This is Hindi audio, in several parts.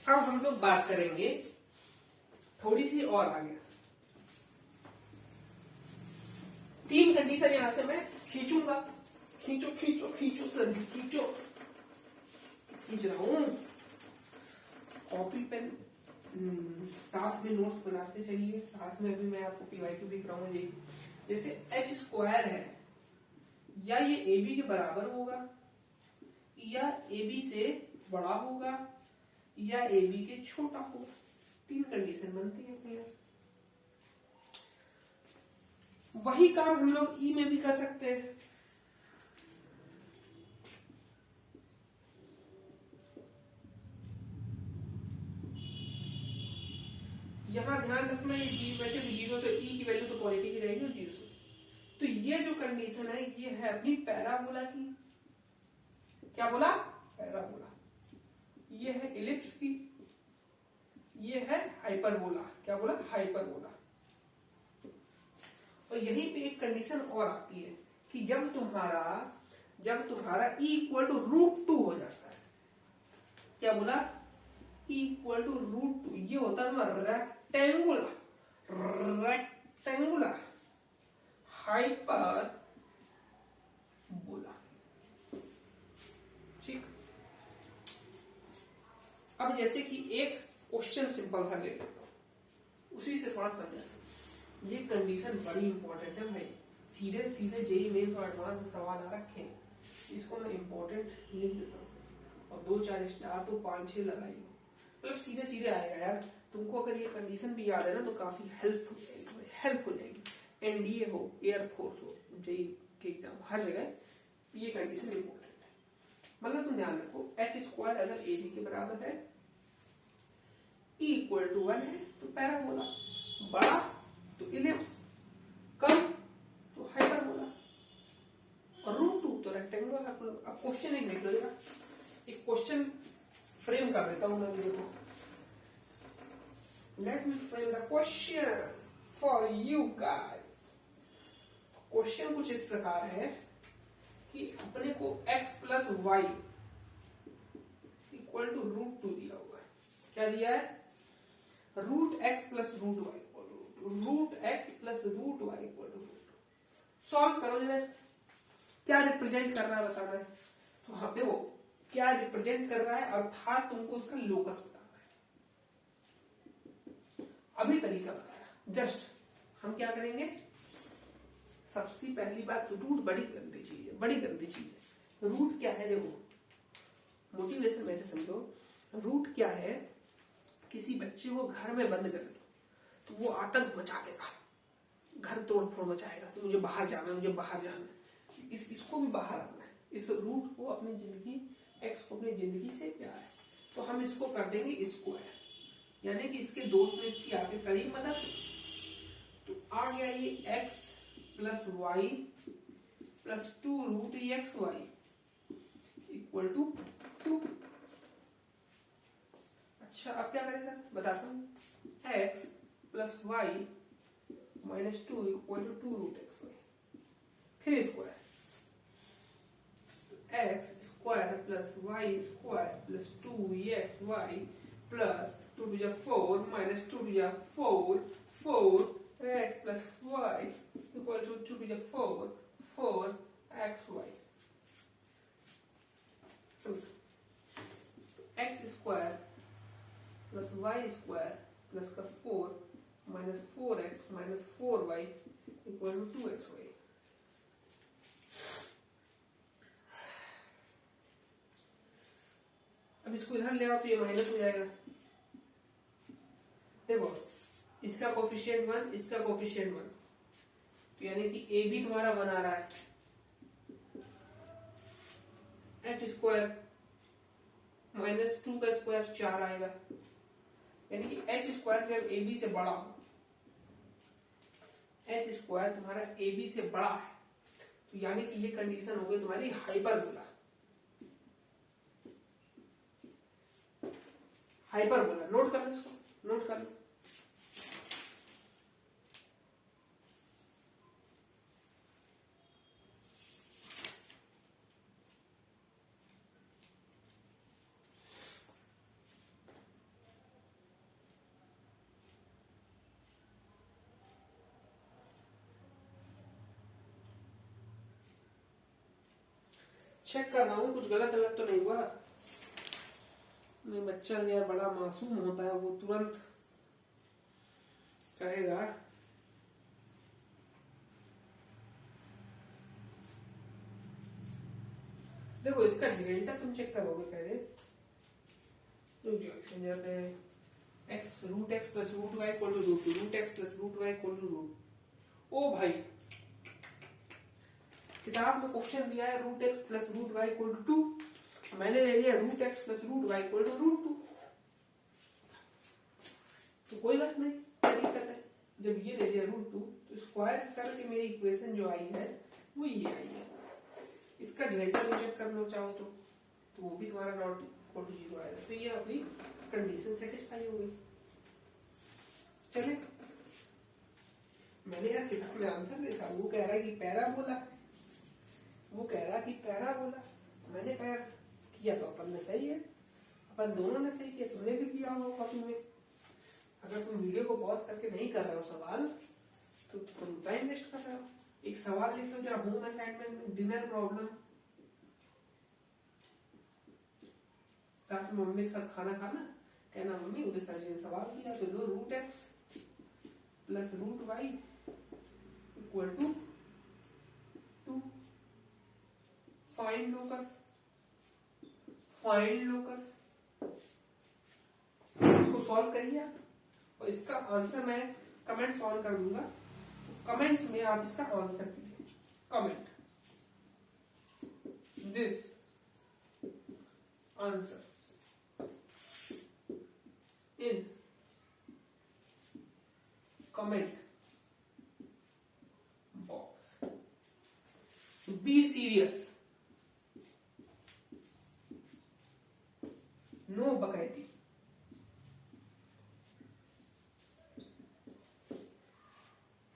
अब हम लोग बात करेंगे थोड़ी सी और आगे। 3 कंडीशन यहां से मैं खींचूंगा, खींचो खींचो खींचो सर, खींचो, खींच रहा हूं। कॉपी पेन साथ में नोट्स बनाते चलिए, साथ में अभी मैं आपको पीवाईक्यू भी कराऊंगा। जैसे एच स्क्वायर है, या ये ए बी के बराबर होगा, या ए बी से बड़ा होगा, या ए बी के छोटा होगा। 3 कंडीशन बनती है अपने यहां से। वही काम हम लोग ई में भी कर सकते हैं। यहां ध्यान रखना, ये जी वैसे भी 0 से ई की वैल्यू तो पॉजिटिव ही रहेगी और 0 से, तो ये जो कंडीशन है ये है अपनी पैराबोला की। क्या बोला? पैराबोला। ये है इलिप्स की, ये है हाइपरबोला। क्या बोला? हाइपरबोला। और यहीं पे एक कंडीशन और आती है कि जब तुम्हारा ई इक्वल टू √2 हो जाता है। क्या बोला? ई इक्वल टू √2, ये होता है रेक्टेंगुलर हाइपरबोला। ठीक। अब जैसे कि एक क्वेश्चन सिंपल सा ले लेता हूं, उसी से थोड़ा समझा। ये कंडीशन बड़ी इंपॉर्टेंट है भाई, सीधे सीधे जेईई मेंस और एडवांस में सवाल आ रखे हैं। इसको मैं इंपॉर्टेंट लिख देता हूँ और 2-4 स्टार तो 5-6 लगाइए, मतलब सीधे सीधे आएगा यार। तुमको अगर ये कंडीशन भी याद है ना तो काफी हेल्पफुल रहेगी। एनडीए हो, एयरफोर्स हो, जेईई के एग्जाम, हर जगह ये कंडीशन इंपॉर्टेंट है। मतलब तुम ध्यान रखो, एच स्क्वायर अगर ए बी के बराबर है, ई इक्वल टू 1 है तो पैराबोला, बड़ा तो इलिप्स, कम तो हाइपरबोला, और √2 तो रेक्टेंगुलर। अब क्वेश्चन एक देख लो जरा, एक क्वेश्चन फ्रेम कर देता हूं मैं भी, देखो। Let me frame the question for you guys. Question कुछ इस प्रकार है कि अपने को x plus y equal to √2 दिया हुआ है। क्या दिया है? √x plus √y, √x plus √y equal to √2। Solve करो जरा, क्या रिप्रेजेंट कर रहा है बताना है। तो हाँ देखो, क्या रिप्रेजेंट कर रहा है, अर्थात तुमको उसका लोकस बताना है। अभी तरीका बताया जस्ट। हम क्या करेंगे, सबसे पहली बात, रूट बड़ी गंदी चीज है, बड़ी गंदी चीज है। रूट क्या है? देखो मोटिवेशन में से समझो, रूट क्या है, किसी बच्चे को घर में बंद कर दो तो वो आतंक मचा देगा, घर तोड़ फोड़ मचाएगा, तो मुझे बाहर जाना है, मुझे बाहर जाना है। इसको भी बाहर आना है। इस रूट को अपनी जिंदगी, एक्स को अपनी जिंदगी से प्यार है, तो हम इसको कर देंगे स्क्वायर, यानी कि इसके दोस्त में इसकी आगे करीब मदद। तो आ गया ये x plus y plus 2√xy equal to 2। अच्छा अब क्या करें सर, बताता हूं। x plus Y minus 2 equal to 2√xy, फिर square, x square plus Y square plus 2xy plus 2 to the 4 minus 2 to the 4, 4x plus y equal to 2 to the 4, 4xy। x square plus Y square plus का 4 minus 4x minus 4y equal to 2xy। अब इसको इधर ले आओ तो ये माइनस हो जाएगा। देखो इसका कोफिशिएंट 1, इसका कोफिशिएंट 1, तो यानी कि ए भी तुम्हारा 1 आ रहा है। एच स्क्वायर माइनस 2 का स्क्वायर 4 आएगा, यानी कि एच स्क्वायर जब ए बी से बड़ा हो, एच स्क्वायर तुम्हारा ए बी से बड़ा है, तो यानी कि ये कंडीशन हो गई तुम्हारी हाइपरबोला। हाइपरबोला नोट कर लो, इसको नोट कर लो। चेक कर रहा हूँ कुछ गलत गलत तो नहीं हुआ। नहीं, बच्चा यार बड़ा मासूम होता है, वो तुरंत कहेगा। देखो इसका डेल्टा तुम चेक करोगे पहले, रुक जाओ, यहाँ पे x root x plus root y equal to root two, root x plus root y equal to root. ओ भाई, किताब में क्वेश्चन दिया है root x plus root y equal to 2, मैंने ले लिया root x plus root y equal to root 2। तो कोई बात नहीं, क्या दिक्कत है। जब ये ले लिया रूट 2 तो स्क्वायर करके मेरी इक्वेशन जो आई है वो ये आई है। इसका डेल्टा को चेक कर लो चाहो तो वो भी तुम्हारा नॉट इक्वल टू 0 आएगा। तो ये अपनी कंडीशन सेटिस्फाई हो गई। चले, मैंने यार किताब में आंसर देखा, वो कह रहा है कि पैराबोला, वो कह रहा कि पैराबोला। मैंने कहा किया तो अपन ने सही है, अपन दोनों ने सही किया, तुमने भी किया होगा कॉपी में। अगर तुम वीडियो को पॉज करके नहीं कर रहे हो सवाल तो तुम टाइम वेस्ट कर रहे हो। एक सवाल लिख लो जरा, होम असाइनमेंट में, डिनर प्रॉब्लम, रात में मम्मी के साथ खाना खाना, कहना मम्मी उधर सर जी ने सवाल किया तो लो root x plus root y equal to 2, find locus, find locus. इसको सॉल्व करिए और इसका आंसर मैं कमेंट सॉल्व कर दूंगा, तो कमेंट्स में आप इसका आंसर कीजिए। Comment this answer in comment box. Be serious. No बकैती।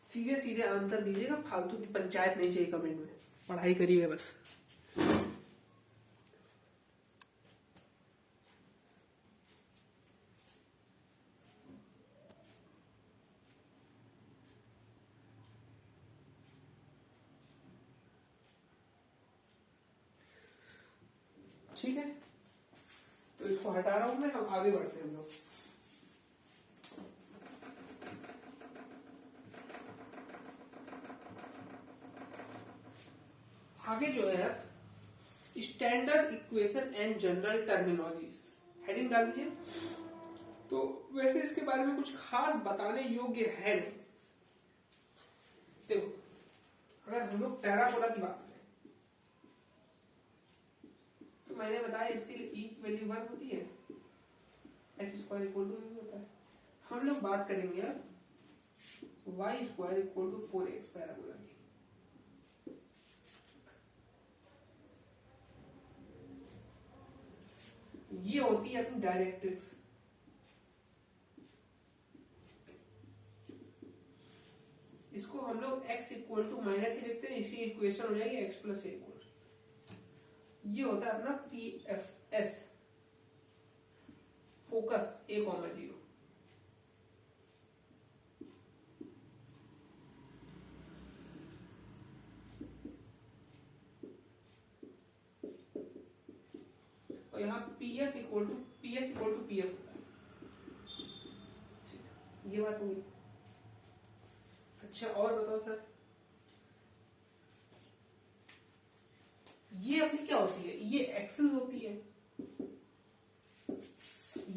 सीधे सीधे आंसर दीजिएगा, फालतू की पंचायत नहीं चाहिए कमेंट में, पढ़ाई करिएगा बस। ठीक है, तो इसको हटा रहा हूं मैं, हम आगे बढ़ते हैं हम लोग। आगे जो है standard equation and general terminologies, heading डाल दीजिए। तो वैसे इसके बारे में कुछ खास बताने योग्य है नहीं। देखो, अगर हम लोग पैराबोला की बात करें तो मैंने बताया इसके लिए ई की वैल्यू 1 होती है, एक्स स्क्वायर इक्वल टू होता है। हम लोग बात करेंगे अब y square equal to 4x parabola की। ये होती है अपनी डायरेक्ट्रिक्स। इसको हम लोग x इक्वल टू माइनस ही लिखते हैं, इसी इक्वेशन हो जाएगी x प्लस ए। ये होता है अपना P F S, focus a, 0। और यहाँ P F equal to P S equal to P F होता है। ये बात होगी। अच्छा, और बताओ सर, ये अपनी क्या होती है? ये एक्सेल होती है।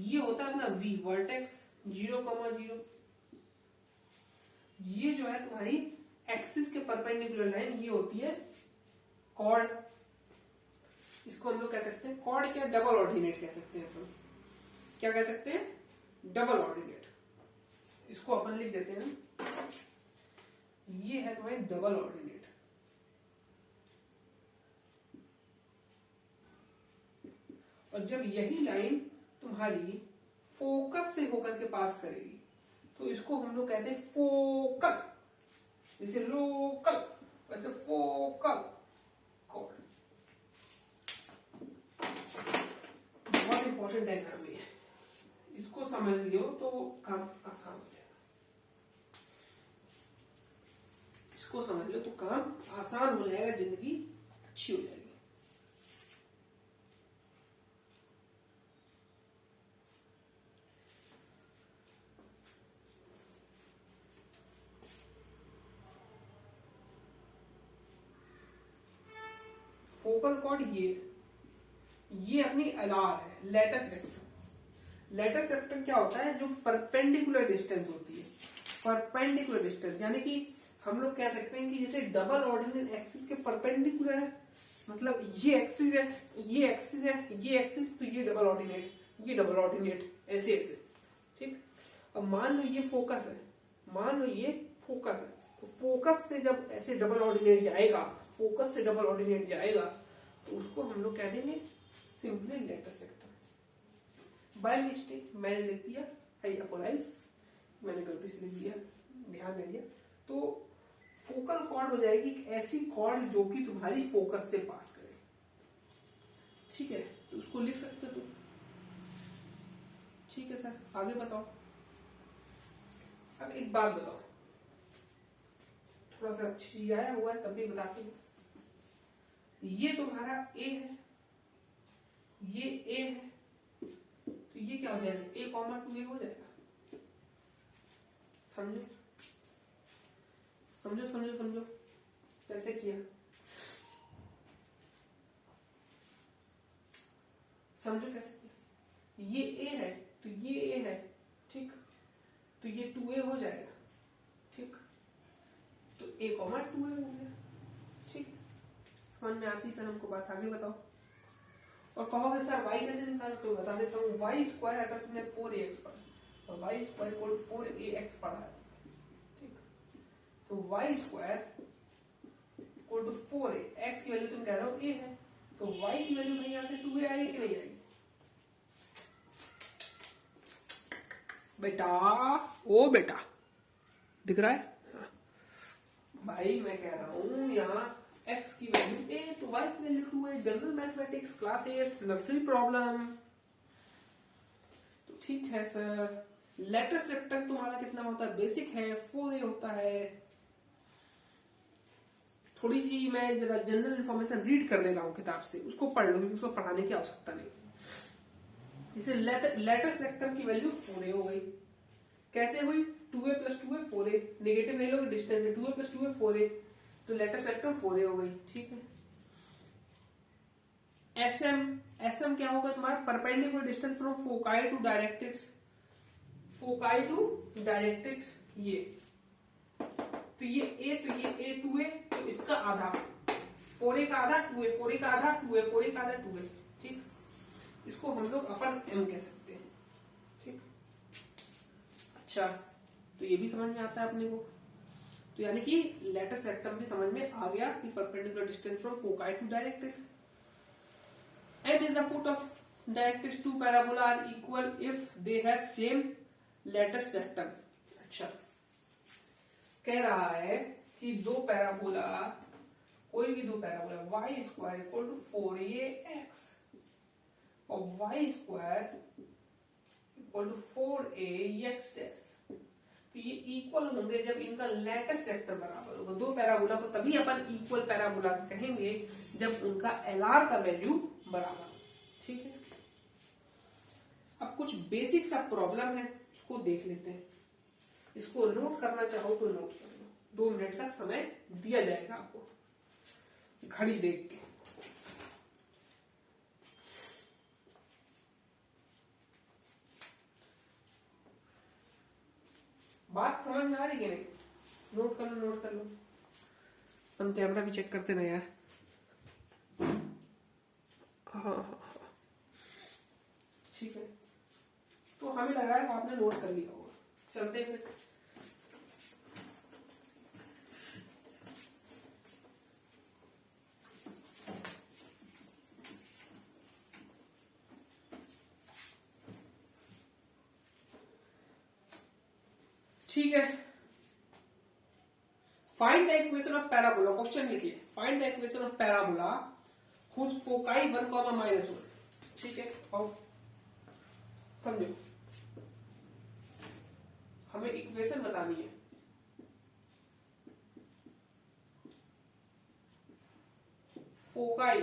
ये होता है अपना वी, वर्टेक्स 0,0। ये जो है तुम्हारी एक्सिस के परपेंडिकुलर लाइन, ये होती है कॉर्ड। इसको हम लोग कह सकते हैं कॉर्ड, क्या डबल ऑर्डिनेट कह सकते हैं अपन। क्या कह सकते हैं? Double ordinate. इसको अपन लिख देते हैं, ये है तुम्हारी डबल ऑर्डिनेट। और जब यही लाइन तुम्हारी फोकस से होकर के पास करेगी तो इसको हम लोग कहते हैं फोकल। जैसे लोकल वैसे फोकल कॉर्ड। बहुत इंपॉर्टेंट डायग्राम है, इसको समझ लियो तो काम आसान हो जाएगा। इसको समझ लो तो काम आसान हो जाएगा, जिंदगी अच्छी हो जाएगी। फोकल कॉर्ड ये अपनी एलआर है, लेटस रेक्टम। लेटस रेक्टम क्या होता है, जो परपेंडिकुलर डिस्टेंस होती है, परपेंडिकुलर डिस्टेंस, यानी कि हम लोग कह सकते हैं कि जैसे डबल ऑर्डिनेट एक्सिस के परपेंडिकुलर है, मतलब ये एक्सिस है, ये एक्सिस है, ये एक्सिस, तो ये डबल ऑर्डिनेट, ये डबल ऑर्डिनेट, ऐसे ऐसे, ठीक। अब मान लो ये फोकस है, मान लो ये फोकस है, तो फोकस से जब ऐसे डबल ऑर्डिनेट जाएगा, फोकस से डबल ऑर्डिनेट जाएगा, तो उसको हम लोग कह देंगे simply latus rectum. By mistake मैंने लिख दिया, आई अपोलाइज, मैंने गलती से लिख दिया, ध्यान दे दिया। तो फोकल कॉर्ड हो जाएगी एक ऐसी कॉर्ड जो कि तुम्हारी फोकस से पास करे, ठीक है, तो उसको लिख सकते तुम। ठीक है सर, आगे बताओ। अब एक बात बताओ, थोड़ा सा अच्छी आया हुआ है तब भी बताते हैं। ये तुम्हारा ए है, ये ए है, तो ये क्या हो जाएगा, ए कॉमा 2 ए हो जाएगा। समझे, समझो समझो समझो कैसे किया, समझो कैसे किया। ये ए है तो ये ए है, ठीक, तो ये 2a हो जाएगा, ठीक, तो a कॉमा 2a हो गया, ठीक। समझ में आती सर हमको बात, आगे बताओ। और कहोगे सर y कैसे निकाले, तो बता देता हूँ, y स्क्वायर अगर तुमने 4ax पढ़ा और y स्क्वायर इक्वल 4ax पढ़ा है, ठीक, तो y square equal to 4a, x की वैल्यू तुम कह रहे हो a है, तो y की वैल्यू भाई यहाँ से 2a आएगी कि नहीं आएगी बेटा, ओ बेटा दिख रहा है, हाँ। भाई मैं कह रहा हूं यहाँ x की वैल्यू a तो y की वैल्यू 2 है, general mathematics class 8 nursery problem. तो ठीक है सर, लेटेस्ट रेक्टेंगल तुम्हारा कितना होता है, बेसिक है 4a होता है। थोड़ी सी मैं जरा जनरल इंफॉर्मेशन रीड कर दे रहा हूँ किताब से, उसको पढ़ लो, उसको पढ़ाने की आवश्यकता नहीं। इसे लेटेस्ट रेक्टेंगल की वैल्यू 4a हो गई, कैसे हुई, 2a plus 2a 4a, negative नहीं लोगे, डिस्टेंस है 2a प्लस 2a 4a, तो लेटेस्ट रेक्टेंगल 4a हो गई, ठीक है। SM क्या होगा तुम्हारा, perpendicular distance from foci to directrix, foci to directrix, ये तो ये a, तो ये a 2a, तो इसका आधा 4a का आधा 2a, 4a का आधा 2a, 4a का आधा 2a, ठीक। इसको हम लोग अपन m कह सकते हैं, ठीक। अच्छा, तो ये भी समझ में आता है अपने को, तो यानी कि लेटेस्ट रेक्टम भी समझ में आ गया कि perpendicular distance from foci to directrix. m is the foot of directrix two parabola are equal if they have same latest rectum। अच्छा, कह रहा है कि दो पैराबोला, कोई भी दो parabola y square equal to 4ax और y square equal to 4ax dash, तो ये इक्वल होंगे जब इनका लेटेस्ट रेक्टम बराबर होगा। दो पैराबोला को तभी अपन इक्वल पैराबोला कहेंगे जब उनका LR का वैल्यू बराबर, ठीक है। अब कुछ बेसिक सा प्रॉब्लम है, उसको देख लेते हैं। इसको नोट करना चाहो तो नोट कर लो, 2 मिनट का समय दिया जाएगा आपको, घड़ी देख के। बात समझ में आ रही है नहीं, नोट कर लो, नोट कर लो। हम कैमरा भी चेक करते ना यार, हाँ हाँ हाँ, ठीक है। तो हमें लग रहा है आपने नोट कर लिया होगा, चलते हैं फिर। ठीक है, find the equation of parabola, question लिखिए, find the equation of parabola whose foci 1, -1, ठीक है। और समझो, हमें इक्वेशन बतानी है, फोकाई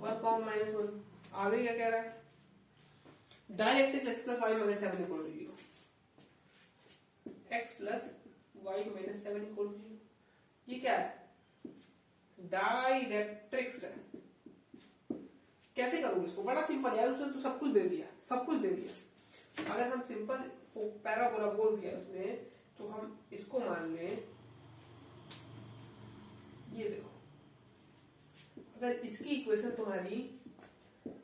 1, -1, आगे क्या कह रहा है, directrix x plus y minus 7 equal to 0, x plus y minus 7 equal to 0, ये क्या है, डायरेक्ट्रिक्स है। कैसे करोगे इसको? बड़ा सिंपल यार, उसने तो सब कुछ दे दिया, सब कुछ दे दिया। अगर हम सिंपल पैराबोला बोल दिया उसने, तो हम इसको मान लें, ये देखो, अगर इसकी इक्वेशन तुम्हारी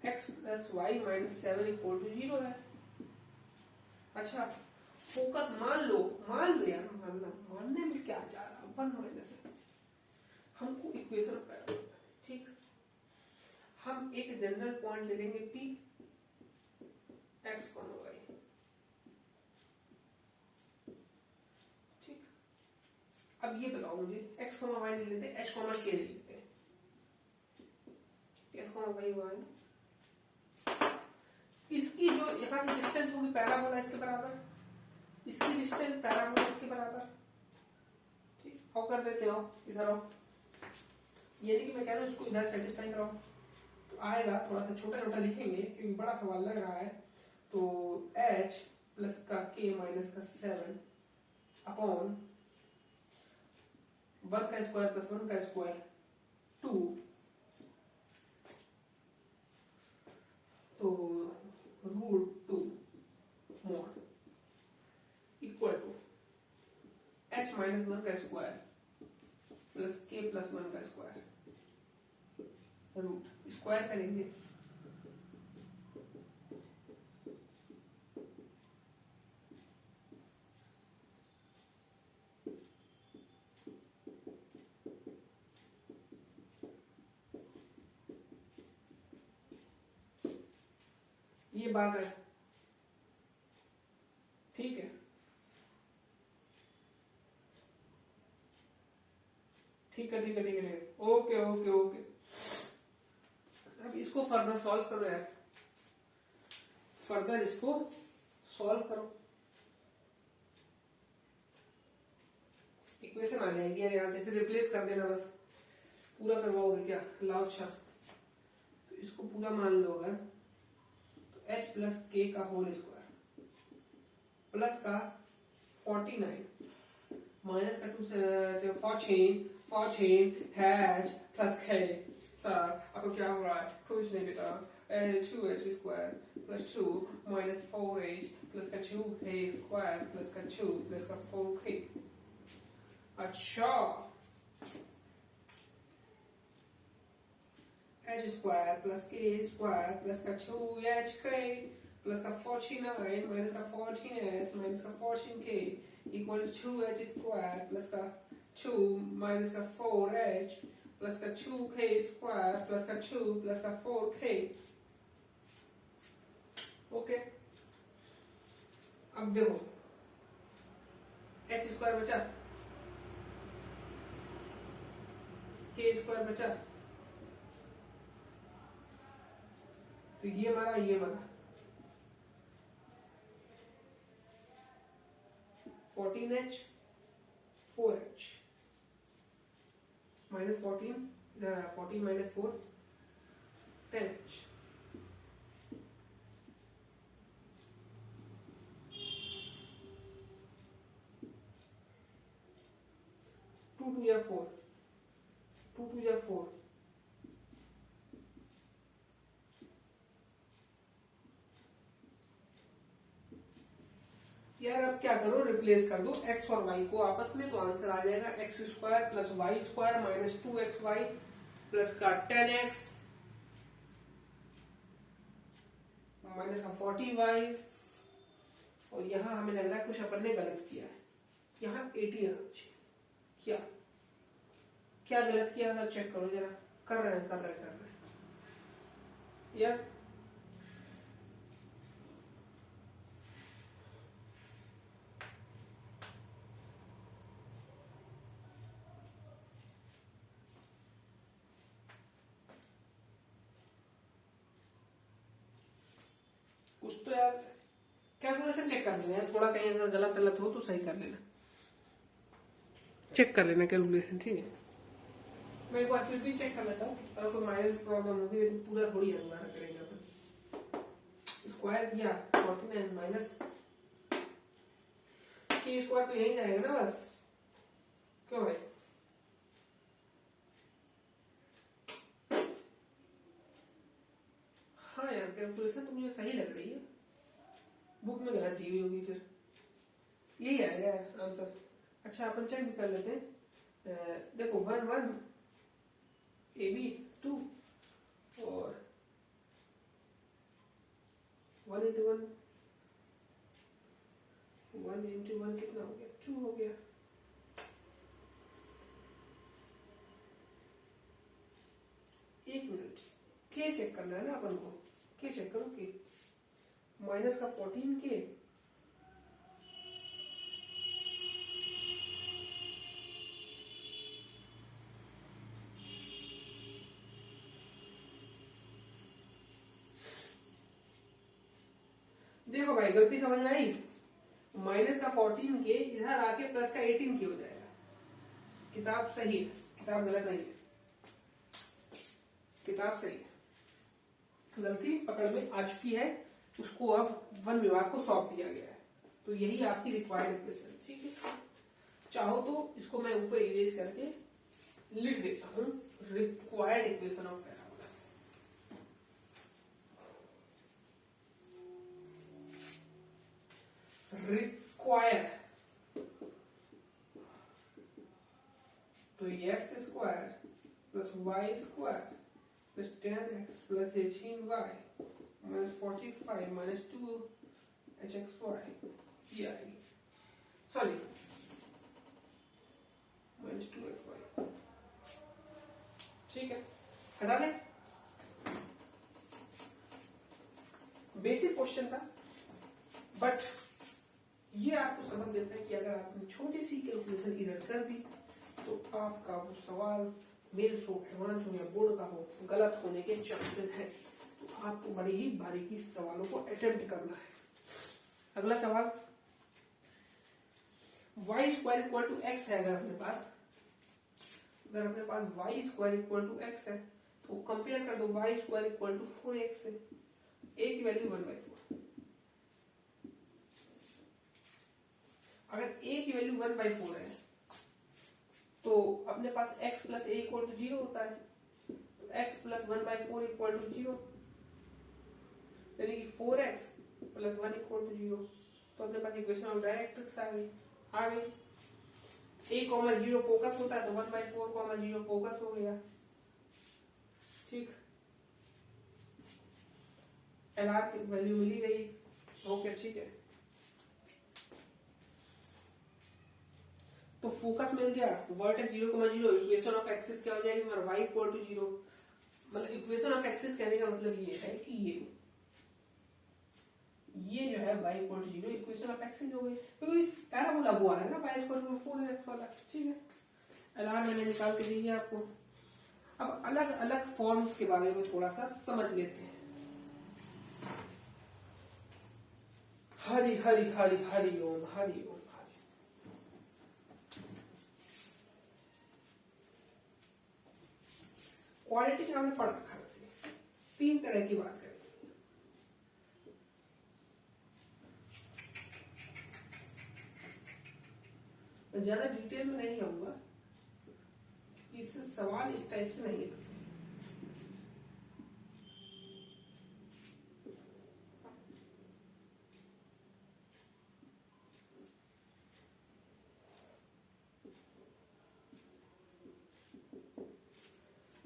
x plus Y minus 7 equal to 0 है। अच्छा, फोकस मान लो यार, मानने में क्या जा रहा, 1 माइनस है, हमको इक्वेशन, ठीक, हम एक जनरल पॉइंट ले लेंगे P, x कॉमा वाई, ठीक। अब ये बताओ मुझे, x कॉमा वाई ले लेते हैं, h कॉमा k ले लेते हैं, x कॉमा वाई वाई, इसकी जो यहां से डिस्टेंस होगी पैराबोला इसके बराबर, इसकी डिस्टेंस पैराबोला इसके बराबर, ठीक। और कर देते हो, इधर आओ, ये नहीं कि मैं कह रहा हूं इसको इधर सेटिस्फाई कराओ, तो आएगा, थोड़ा सा छोटा छोटा लिखेंगे क्योंकि बड़ा सवाल लग रहा है। तो h प्लस का k माइनस का 7 अपॉन 1 का स्क्वायर प्लस 1 का स्क्वायर 2, तो √2 mod equal to h minus 1 का स्क्वायर प्लस k प्लस 1 का स्क्वायर, रूट स्क्वायर करेंगे, ये बात है, ठीक है, ठीक है, ठीक है, ठीक है, ओके ओके ओके। अब इसको फर्दर सॉल्व करो यार, फर्दर इसको सॉल्व करो, इक्वेशन आ जाएगी यार, यहां से फिर रिप्लेस कर देना, बस पूरा करवाओगे क्या, लाओ। अच्छा, तो इसको पूरा मान लो, अगर तो h प्लस के का होल स्क्वायर प्लस का 49 माइनस का 2 14 हैच प्लस k, सर आपको क्या हो रहा है? कुछ नहीं बेटा, 2h square plus 2 minus 4h plus का 2k स्क्वायर प्लस का 2 प्लस का 4k। अच्छा, h square plus k square plus का 2hk प्लस का 49 माइनस का 14h माइनस का 14k equal to 2h square plus का 2 माइनस का 4h प्लस का 2k स्क्वायर प्लस का 2 प्लस का 4k। ओके, अब देखो h स्क्वायर बचा, k स्क्वायर बचा, तो ये मारा, ये मारा, 14h 4h माइनस 14, इधर 14 माइनस 4 10h, 2 2 या 4, 2 2 या 4, यार अब क्या करो, रिप्लेस कर दो x और y को आपस में, तो आंसर आ जाएगा x square plus Y square minus 2xy plus का 10x माइनस का 40y, और यहां हमें लग रहा है कुछ अपन ने गलत किया है, यहाँ 80 आना चाहिए। क्या क्या गलत किया था, चेक करो जरा, कर रहे हैं यार, कुछ तो यार कैलकुलेशन चेक कर लेना, थोड़ा कहीं अगर गलत गलत हो तो सही कर लेना, चेक कर लेना कैलकुलेशन, ठीक है। मैं एक बार फिर भी चेक कर लेता हूँ, अगर कोई माइनर प्रॉब्लम होगी तो पूरा थोड़ी दोबारा करेंगे अपन। स्क्वायर किया 49 माइनस के स्क्वायर, तो यहीं जाएगा ना बस, क्यों भाई? हाँ यार, कैलकुलेशन तो मुझे सही लग रही है, बुक में गलत दी हुई होगी फिर, यही आएगा यार आंसर। अच्छा अपन चेक भी कर लेते हैं। देखो 1 1 AB 2 और 1 into 1 1 into 1 कितना हो गया, 2 हो गया। एक मिनट, के चेक करना है ना अपन को, के चेक करो के माइनस का 14 के देखो भाई गलती समझ में आई, माइनस का 14 के इधर आके प्लस का 18 के हो जाएगा। किताब सही है, किताब गलत नहीं है, किताब सही है, गलती पकड़ में आ चुकी है, उसको अब वन विभाग को सौंप दिया गया है। तो यही आपकी रिक्वायर्ड इक्वेशन, ठीक है। चाहो तो इसको मैं ऊपर इरेज करके लिख देता हूं, required equation of parabola. Required तो x square plus Y square plus 10x plus 18y minus 45 minus 2hxy, ये आएगी, सॉरी माइनस 2xy, ठीक है। हटा ले, बेसिक क्वेश्चन था, बट ये आपको समझ देता है कि अगर आपने छोटी सी कैलकुलेशन इधर कर दी तो आपका वो सवाल मेंस हो, एडवांस हो या बोर्ड का हो, गलत होने के चांसेस हैं। तो आपको बड़ी ही बारीकी से सवालों को अटेम्प्ट करना है। अगला सवाल, y square equal to X है, अगर अपने पास y square equal to X है तो कंपेयर कर दो y square equal to 4x से, a की वैल्यू 1/4। अगर a की वैल्यू 1/4 है तो अपने पास x plus a equal to 0 होता है, तो x प्लस 1/4 इक्वल टू 0, यानी कि 4x प्लस 1 इक्वल टू 0। तो अपने पास इक्वेशन ऑफ डायरेक्ट्रिक्स आ गई। a, 0 फोकस होता है तो 1/4, 0 फोकस हो गया, ठीक। LR की वैल्यू मिली गई, ओके ठीक है। तो फोकस मिल गया, वर्टेक्स 0,0, इक्वेशन ऑफ एक्सिस क्या हो जाएगी हमारा y इक्वल टू 0। मतलब इक्वेशन ऑफ एक्सिस कहने का मतलब ये है कि ये जो है y equal to 0 equation of axis हो गई, क्योंकि इस पैराबोला वो आ रहा है ना y इक्वल टू 4x वाला, ठीक है। LR मैंने निकाल के दी है आपको। अब अलग अलग फॉर्म्स के बारे में थोड़ा सा समझ लेते हैं। हरि हरि हरि हरि ओम, हरि ओम। क्वालिटी का हमने पढ़ रखा है, 3 तरह की बात करेंगे। मैं ज्यादा डिटेल में नहीं आऊंगा, इससे सवाल इस टाइप से नहीं है।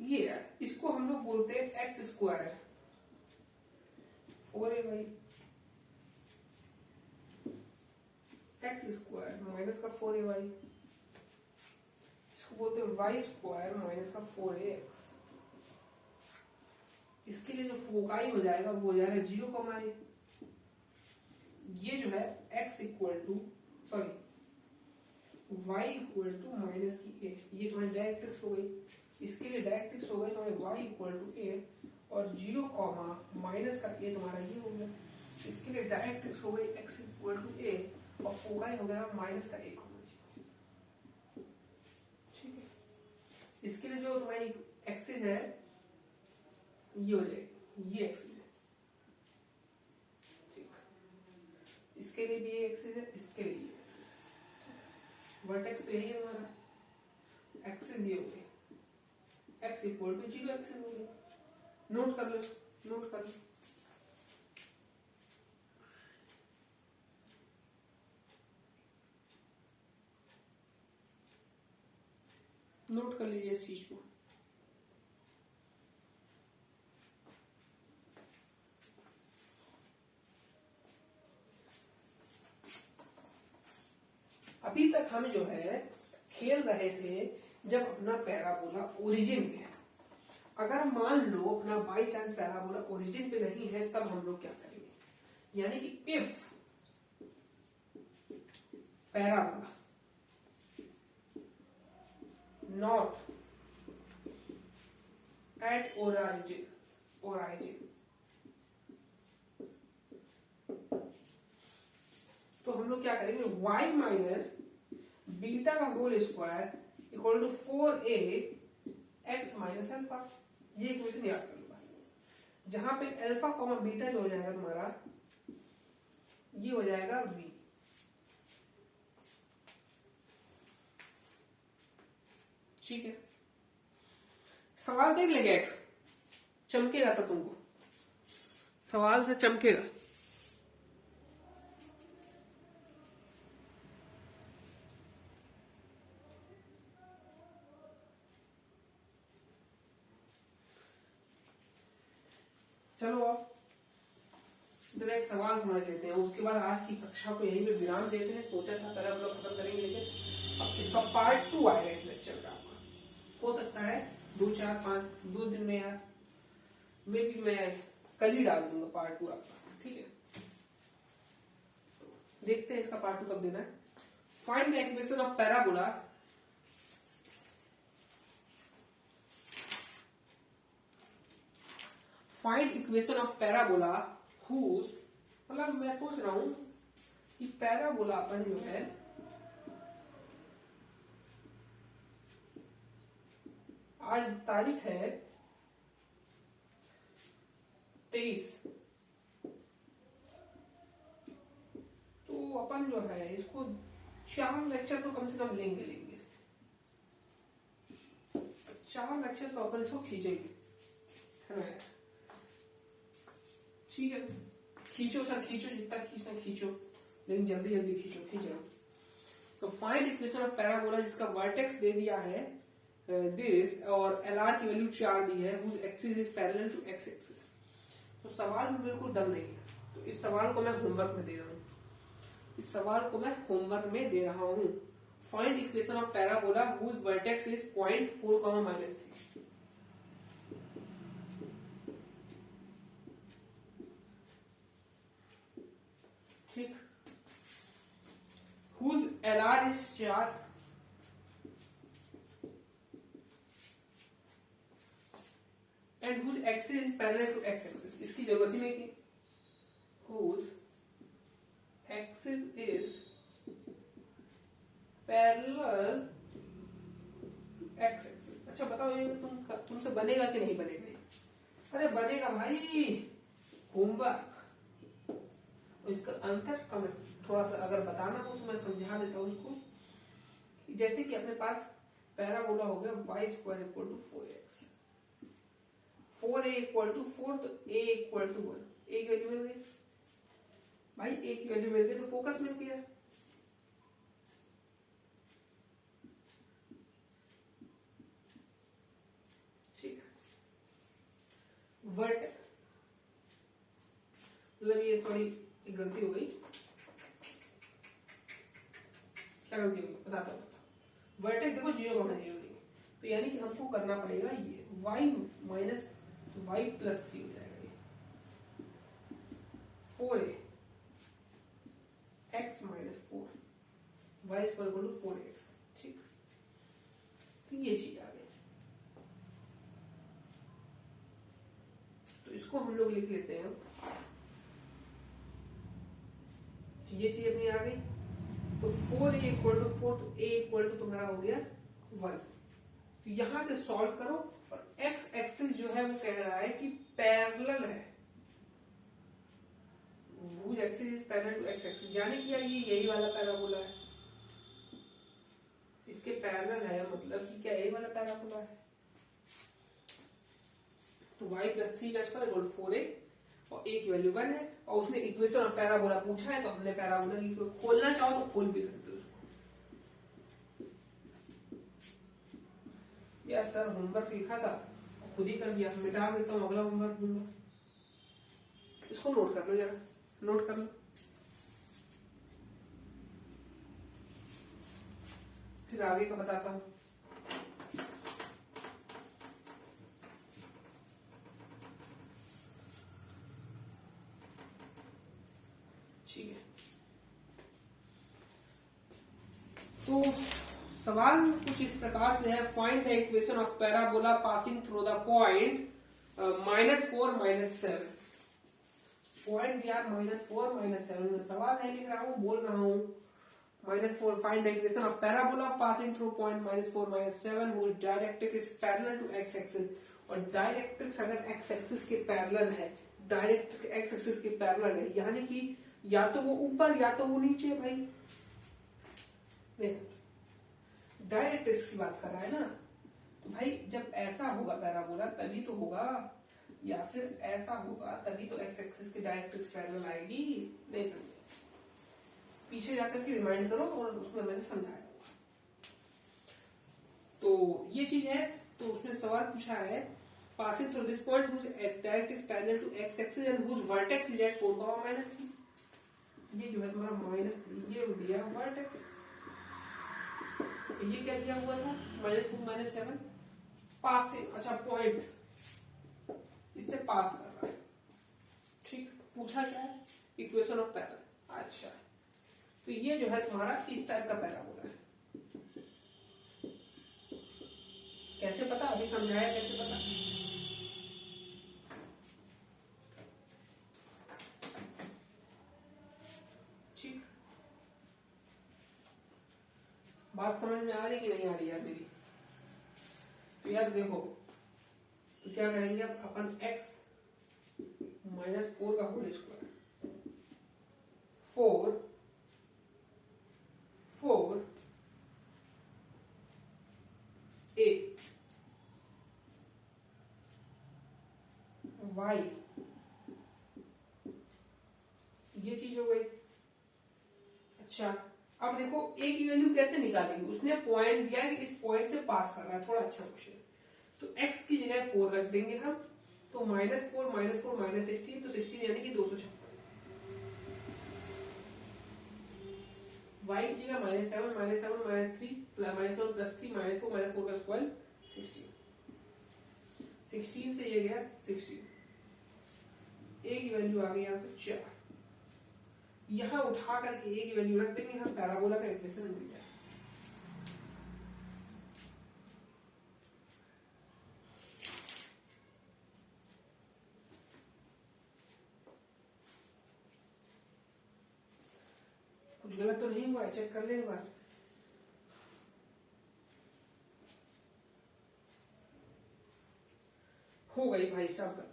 ये है, इसको हम लोग बोलते हैं x square 4ay x square minus का 4ay, इसको बोलते हैं वाई स्क्वायर माइनस का 4ax। इसके लिए जो फोकाई हो जाएगा वो हो जाएगा 0, ये जो है x equal to sorry y equal to minus की a, ये तुम्हारी डायरेक्ट्रिक्स हो गई। इसके लिए डायरेक्ट्रिक्स हो गई तुम्हारी y इक्वल टू a और 0, माइनस का a तुम्हारा ये हो गया। इसके लिए डायरेक्ट्रिक्स हो गई x इक्वल टू a और फोकाई हो गया माइनस का 1 होगा, ठीक है। इसके लिए जो तुम्हारी एक्सिस है ये हो जाएगी, ये एक्सिस है, ठीक। इसके लिए भी ये एक्सिस है, इसके लिए ये एक्सिस है। वर्टेक्स तो यही है हमारा, एक्सिस ये हो गई, x इक्वल टू 0 एक्सिस हो गया। नोट कर लो, नोट कर लो। नोट कर लीजिए इस चीज को। अभी तक हम जो है खेल रहे थे जब अपना पैराबोला ओरिजिन पे है। अगर मान लो अपना बाई चांस पैराबोला ओरिजिन पे नहीं है, तब हम लोग क्या करेंगे, यानी कि if parabola not at origin तो हम लोग क्या करेंगे, y माइनस बीटा का whole square equal to 4a x minus alpha. ये इक्वेशन याद कर लो बस। जहां पे अल्फा कॉमा बीटा जो हो जाएगा तुम्हारा, ये हो जाएगा v। ठीक है, सवाल देख लेंगे, एक्स चमकेगा तो तुमको, सवाल से चमकेगा। चलो अब जरा एक सवाल समझ लेते हैं, उसके बाद आज की कक्षा को यहीं पे विराम देते हैं। सोचा था पहले हम लोग खत्म करेंगे, लेकिन अब इसका पार्ट 2 आएगा इस लेक्चर का। आपका हो सकता है 2 4 5 2 दिन में, यार मे भी मैं कल ही डाल दूंगा पार्ट 2 आपका। ठीक है, देखते हैं इसका पार्ट 2 कब देना है। Find the equation of parabola find equation of parabola whose, मतलब मैं सोच रहा हूं कि पैराबोला अपन जो है आज तारीख है 23, तो अपन जो है इसको 4 लेक्चर तो कम से कम लेंगे 4 लेक्चर तो अपन इसको खींचेंगे, है ना। ठीक है, खींचो सर, खींचो, जितना खींचना खींचो, लेकिन जल्दी जल्दी खींचो, खींच रहा हूं। तो फाइंड इक्वेशन ऑफ पैराबोला जिसका वर्टेक्स दे दिया है दिस और एलआर की वैल्यू 4 दी है, whose axis is parallel to x axis. तो सवाल में बिल्कुल दम नहीं है, तो इस सवाल को मैं होमवर्क में दे रहा हूं, इस सवाल को मैं होमवर्क में दे रहा हूं। Find equation of parabola whose vertex is 0.4, -3। ठीक, whose LR is 4 and whose axis is parallel to x axis। इसकी जरूरत ही नहीं थी। whose axis is parallel to x axis। अच्छा बताओ, ये तुमसे बनेगा कि नहीं बनेगा? अरे बनेगा भाई, होमवर्क। इसका आंसर कमेंट थोड़ा सा अगर बताना हो तो मैं समझा देता हूं उसको। जैसे कि अपने पास पैराबोला हो गया y square equal to 4x, 4a equal to 4, तो a इक्वल टू 1। एक वैल्यू मिल गई भाई, एक वैल्यू मिल गई तो फोकस मिल गया। ठीक, वर्ट मतलब ये, सॉरी एक गलती हो गई। क्या गलती हो गई बताता हूँ। वर्टेक्स देखो 0, तो यानी कि हमको करना पड़ेगा ये y माइनस y प्लस 3 हो जाएगा, ये 4a x minus 4 y square equal to 4x। ठीक, तो ये चीज आ गई। तो इसको हम लोग लिख लेते हैं, ये चीज अपनी आ गई। तो 4a इक्वल टू 4, तो a इक्वल टू तुम्हारा हो गया 1। तो यहां से सॉल्व करो, और x एक्सिस जो है वो कह रहा है कि पैरेलल है, whose axis is parallel to x axis, यानी कि ये यही वाला पैराबोला है, इसके पैरेलल है, मतलब कि क्या यही वाला पैराबोला है। तो y प्लस 3 का स्क्वायर इक्वल 4a, और a की वैल्यू 1 है, और उसने इक्वेशन ऑफ पैराबोला पूछा है, तो हमने पैराबोला की खोलना चाहो तो खोल भी सकते हो उसको। या सर होमवर्क लिखा था खुद ही कर दिया, मिटा देता हूँ, अगला होमवर्क दूंगा। इसको नोट कर लो, जरा नोट कर लो, फिर आगे का बताता हूँ। ठीक है, तो सवाल कुछ इस प्रकार से है, find the equation of parabola passing through the point -4 -7। Point दिया -4 -7 में, सवाल नहीं लिख रहा हूँ, बोल रहा हूँ -4। Find the equation of parabola passing through point -4 -7 whose directrix is parallel to x axis. और डायरेक्ट्रिक्स अगर एक्स एक्सिस के पैरेलल है, डायरेक्ट्रिक्स एक्स एक्सिस के पैरेलल है, यानी कि या तो वो ऊपर या तो वो नीचे। भाई नहीं समझ, डायरेक्ट्रिक्स की बात कर रहा है ना, तो भाई जब ऐसा होगा पैराबोला तभी तो होगा, या फिर ऐसा होगा तभी तो एक्स एक्सिस की डायरेक्ट्रिक्स पैरेलल आएगी। नहीं समझे, पीछे जाकर के रिमाइंड करो, और उसमें मैंने समझाया। तो ये चीज है, तो उसने सवाल पूछा है passing through this point whose directrix parallel to x axis and whose vertex is at 4, ये जो है तुम्हारा -3, ये दिया वर्टेक्स, ये क्या दिया हुआ था -4 -7 पासिंग, अच्छा पॉइंट इससे पास कर रहा है। ठीक, पूछा क्या है, इक्वेशन ऑफ पैरेलल। अच्छा, तो ये जो है तुम्हारा इस टाइप का पैराबोला है। कैसे पता, अभी समझाया कैसे पता। ठीक, बात समझ में आ रही कि नहीं आ रही यार मेरी? तो यार देखो, तो क्या करेंगे अब अपन x -4 का होल स्क्वायर, 4 a y, ये चीज हो गई। अच्छा, अब देखो a की वैल्यू कैसे निकालेंगे, उसने पॉइंट दिया है कि इस पॉइंट से पास कर रहा है, थोड़ा अच्छा क्वेश्चन। तो x की जगह 4 रख देंगे हम, तो -4 -16, तो 16 यानी कि 256। y की जगह -7 -7 -3 -7 +3 -4 -4 का स्क्वायर 16। 16 से ये गया 16, a की वैल्यू आ गई यहां से 4। यहां उठा करके a की वैल्यू रख देंगे हम, पैराबोला का इक्वेशन मिल जाए। कुछ गलत तो नहीं हुआ है, चेक कर ले एक बार। हो गई भाई साहब गलती।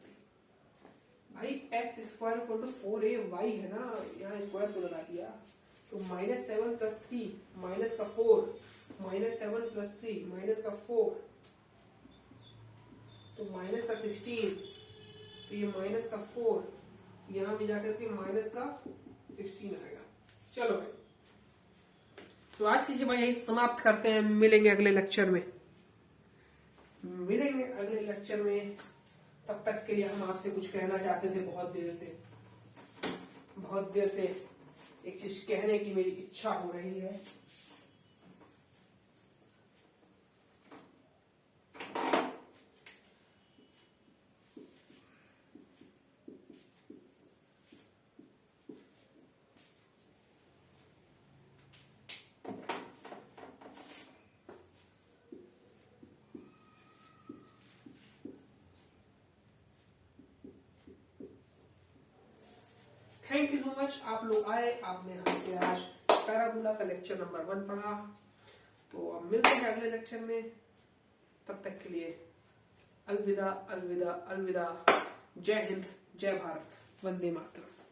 भाई x square equal to 4ay है ना, यहाँ स्क्वायर को लगा दिया, तो -7 + 3 माइनस का 4 -7 + 3 माइनस का 4, तो माइनस का 16, तो ये माइनस का 4, यहाँ भी जाकर के माइनस का 16 आएगा। चलो भाई, तो आज की सेवा यही समाप्त करते हैं, मिलेंगे अगले लेक्चर में, तब तक के लिए हम आपसे कुछ कहना चाहते थे, बहुत देर से एक चीज कहने की मेरी इच्छा हो रही है। थैंक यू सो मच, आप लोग आए, आपने हमसे आज पैराबोला का लेक्चर नंबर 1 पढ़ा। तो अब मिलते हैं अगले लेक्चर में, तब तक के लिए अलविदा अलविदा अलविदा। जय हिंद, जय भारत, वंदे मातरम।